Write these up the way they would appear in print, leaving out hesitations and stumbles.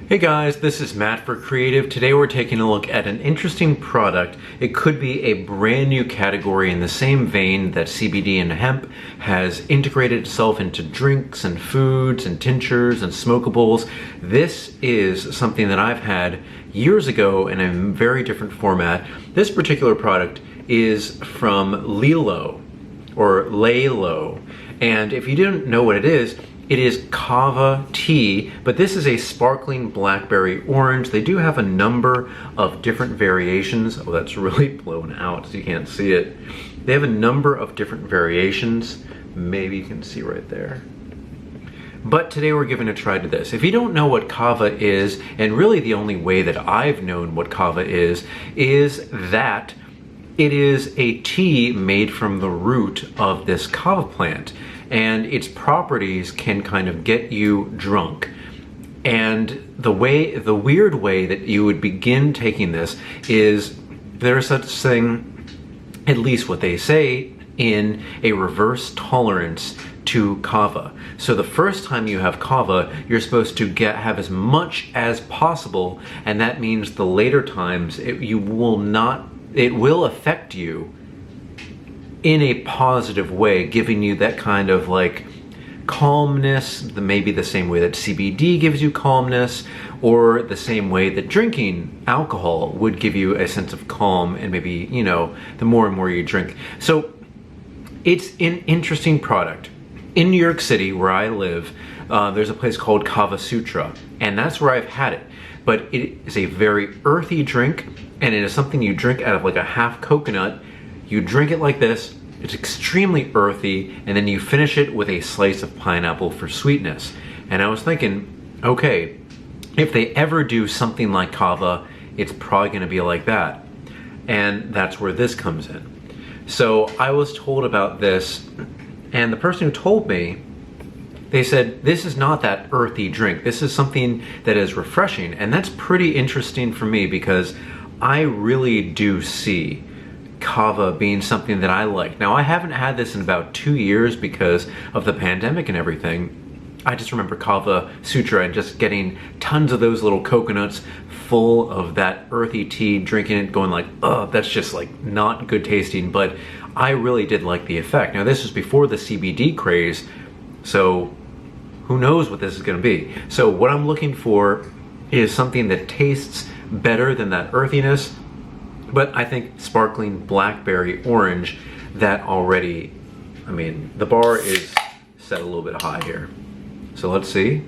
Hey guys, this is Matt for Creative. Today we're taking a look at an interesting product. It could be a brand new category in the same vein that CBD and hemp has integrated itself into drinks and foods and tinctures and smokables. This is something that I've had years ago in a very different format. This particular product is from Lelo or Lelo. And if you didn't know what it is Kava tea, but this is a sparkling blackberry orange. They do have a number of different variations. Oh, that's really blown out so you can't see it. They have a number of different variations. Maybe you can see right there. But today we're giving a try to this. If you don't know what Kava is, and really the only way that I've known what Kava is that it is a tea made from the root of this kava plant, and its properties can kind of get you drunk. And the weird way that you would begin taking this is there's such thing, at least what they say, in a reverse tolerance to kava. So the first time you have kava, you're supposed to have as much as possible, and that means the later times it will affect you in a positive way, giving you that kind of like calmness, maybe the same way that CBD gives you calmness, or the same way that drinking alcohol would give you a sense of calm, and maybe, you know, the more and more you drink. So it's an interesting product. In New York City, where I live, there's a place called Kava Sutra, and that's where I've had it. But it is a very earthy drink, and it is something you drink out of like a half coconut. You drink it like this, it's extremely earthy, and then you finish it with a slice of pineapple for sweetness. And I was thinking, okay, if they ever do something like Kava, it's probably gonna be like that. And that's where this comes in. So I was told about this, and the person who told me, they said, this is not that earthy drink. This is something that is refreshing. And that's pretty interesting for me, because I really do see Kava being something that I like. Now, I haven't had this in about 2 years because of the pandemic and everything. I just remember Kava Sutra and just getting tons of those little coconuts full of that earthy tea, drinking it, going like, oh, that's just like not good tasting. But I really did like the effect. Now, this was before the CBD craze, so who knows what this is going to be. So what I'm looking for is something that tastes better than that earthiness, but I think sparkling blackberry orange, that already, I mean, the bar is set a little bit high here. So let's see.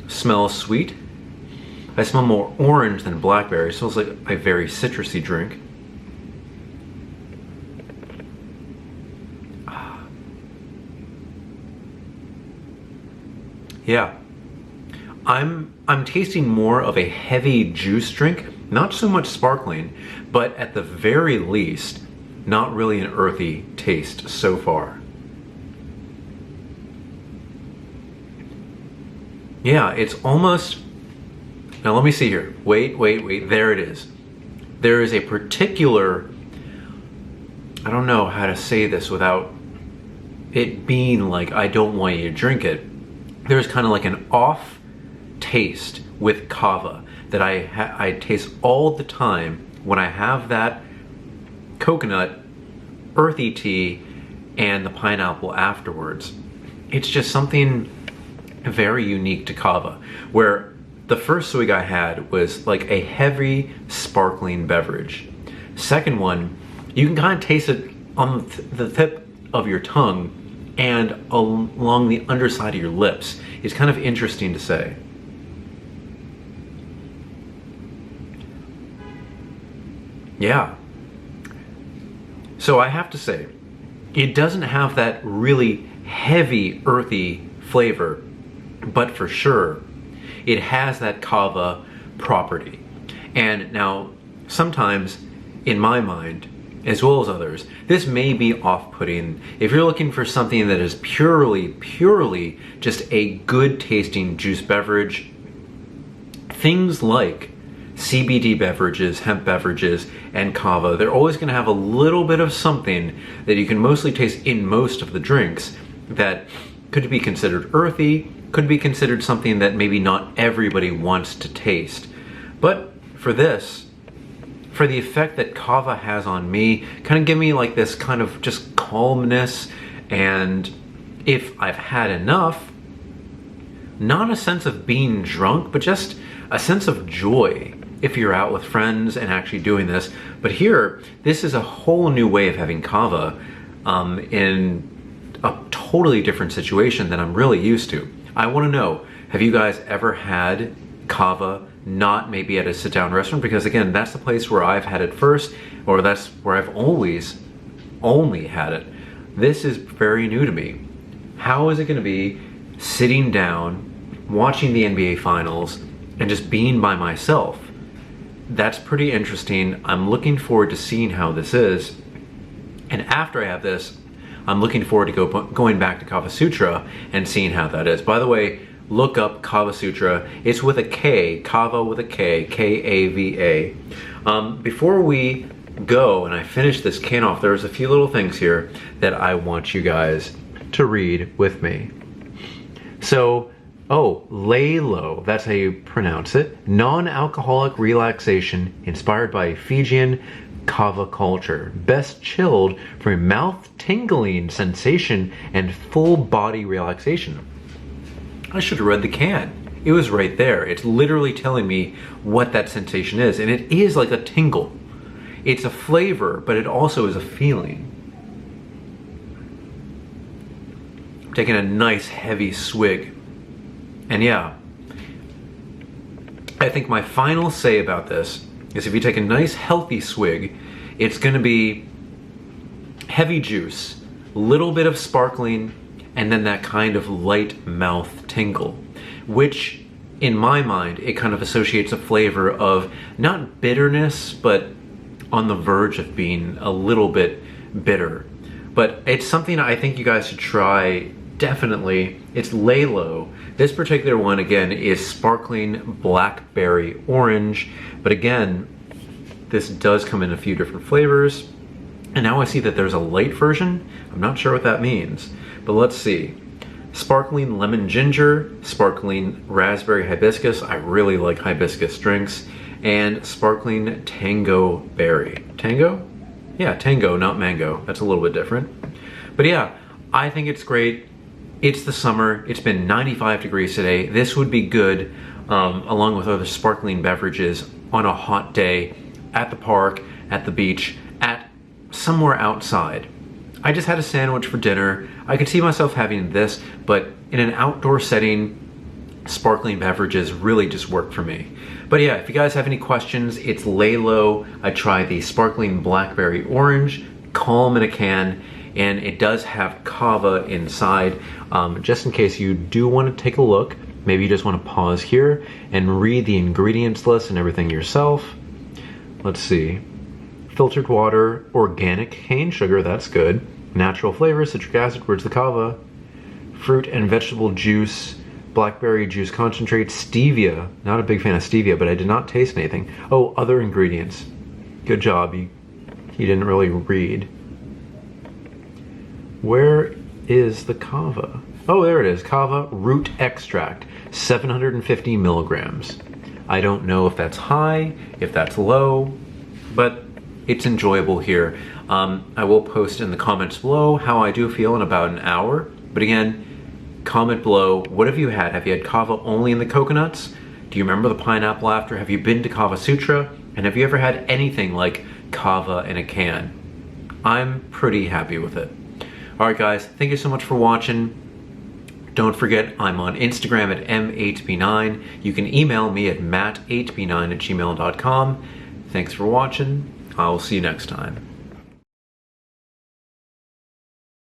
Smells sweet. I smell more orange than blackberry. It smells like a very citrusy drink. Yeah, I'm tasting more of a heavy juice drink, not so much sparkling, but at the very least, not really an earthy taste so far. Yeah, it's almost, now let me see here. Wait, there it is. There is a particular, I don't know how to say this without it being like, I don't want you to drink it. There's kind of like an off taste with Kava that I taste all the time when I have that coconut, earthy tea, and the pineapple afterwards. It's just something very unique to Kava, where the first swig I had was like a heavy sparkling beverage. Second one, you can kind of taste it on the tip of your tongue and along the underside of your lips. It's kind of interesting to say. Yeah. So I have to say, it doesn't have that really heavy, earthy flavor, but for sure, it has that Kava property. And now, sometimes, in my mind, as well as others, this may be off-putting. If you're looking for something that is purely just a good tasting juice beverage, things like CBD beverages, hemp beverages, and Kava, they're always going to have a little bit of something that you can mostly taste in most of the drinks that Could be considered earthy, could be considered something that maybe not everybody wants to taste. But for this, for the effect that Kava has on me, kind of give me like this kind of just calmness, and if I've had enough, not a sense of being drunk, but just a sense of joy if you're out with friends and actually doing this. But here, this is a whole new way of having Kava in a totally different situation than I'm really used to. I want to know, have you guys ever had Kava not maybe at a sit-down restaurant? Because again, that's the place where I've had it first, or that's where I've always only had it. This is very new to me. How is it going to be sitting down, watching the NBA Finals, and just being by myself? That's pretty interesting. I'm looking forward to seeing how this is. And after I have this, I'm looking forward to going back to Kava Sutra and seeing how that is. By the way, look up Kava Sutra. It's with a K, Kava with a K, K-A-V-A. Before we go and I finish this can off, there's a few little things here that I want you guys to read with me. So, lay low, that's how you pronounce it. Non-alcoholic relaxation inspired by Fijian Kava culture. Best chilled for mouth-tingling sensation and full body relaxation. I should have read the can. It was right there. It's literally telling me what that sensation is, and it is like a tingle. It's a flavor, but it also is a feeling. I'm taking a nice heavy swig. And yeah, I think my final say about this is if you take a nice healthy swig, it's going to be heavy juice, little bit of sparkling, and then that kind of light mouth tingle, which in my mind, it kind of associates a flavor of not bitterness, but on the verge of being a little bit bitter. But it's something I think you guys should try, definitely. It's Lay Low. This particular one, again, is sparkling blackberry orange. But again, this does come in a few different flavors. And now I see that there's a light version. I'm not sure what that means, but let's see. Sparkling lemon ginger, sparkling raspberry hibiscus. I really like hibiscus drinks. And sparkling tango berry. Tango? Yeah, tango, not mango. That's a little bit different. But yeah, I think it's great. It's the summer. It's been 95 degrees today. This would be good along with other sparkling beverages on a hot day at the park, at the beach, at somewhere outside. I just had a sandwich for dinner. I could see myself having this, but in an outdoor setting, sparkling beverages really just work for me. But yeah, if you guys have any questions, it's Lay Low. I tried the sparkling blackberry orange, calm in a can, and it does have Kava inside. Just in case you do want to take a look, maybe you just want to pause here and read the ingredients list and everything yourself. Let's see. Filtered water, organic cane sugar, that's good. Natural flavor, citric acid, where's the Kava? Fruit and vegetable juice, blackberry juice concentrate, stevia. Not a big fan of stevia, but I did not taste anything. Oh, other ingredients. Good job, you didn't really read. Where is the Kava? Oh, there it is. Kava root extract, 750 milligrams. I don't know if that's high, if that's low, but it's enjoyable here. I will post in the comments below how I do feel in about an hour. But again, comment below, what have you had? Have you had Kava only in the coconuts? Do you remember the pineapple after? Have you been to Kava Sutra? And have you ever had anything like Kava in a can? I'm pretty happy with it. Alright guys, thank you so much for watching. Don't forget, I'm on Instagram at m8b9. You can email me at matt8b9@gmail.com. Thanks for watching. I will see you next time.